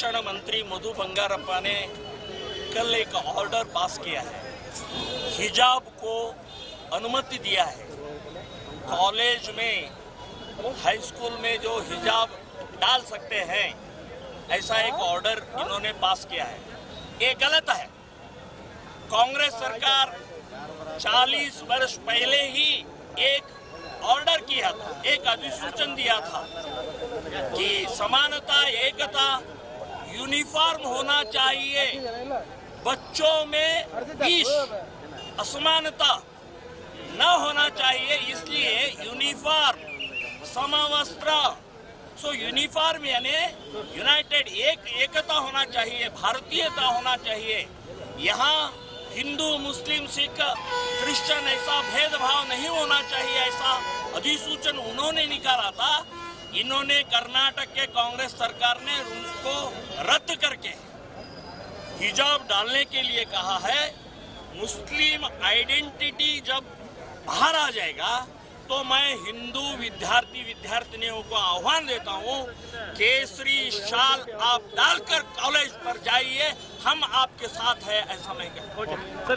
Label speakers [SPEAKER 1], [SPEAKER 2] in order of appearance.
[SPEAKER 1] शिक्षण मंत्री मधु बंगारप्पा ने कल एक ऑर्डर पास किया है, हिजाब को अनुमति दिया है। कॉलेज में, हाई स्कूल में जो हिजाब डाल सकते हैं, ऐसा एक ऑर्डर इन्होंने पास किया है। ये गलत है। कांग्रेस सरकार 40 वर्ष पहले ही एक ऑर्डर किया था, एक अधिसूचन दिया था कि समानता, एकता, यूनिफॉर्म होना चाहिए। बच्चों में बीच असमानता न होना चाहिए, इसलिए यूनिफॉर्म, समवस्त्र। सो यूनिफॉर्म यानी यूनाइटेड, एकता होना चाहिए, भारतीयता होना चाहिए। यहाँ हिंदू, मुस्लिम, सिख, क्रिश्चियन ऐसा भेदभाव नहीं होना चाहिए, ऐसा अधिसूचन उन्होंने निकाला था। इन्होंने कर्नाटक के कांग्रेस सरकार ने उसको रद्द करके हिजाब डालने के लिए कहा है। मुस्लिम आइडेंटिटी जब बाहर आ जाएगा तो मैं हिंदू विद्यार्थिनियों को आह्वान देता हूं, केसरी शाल आप डालकर कॉलेज पर जाइए, हम आपके साथ हैं, ऐसा मैं कहता हूं।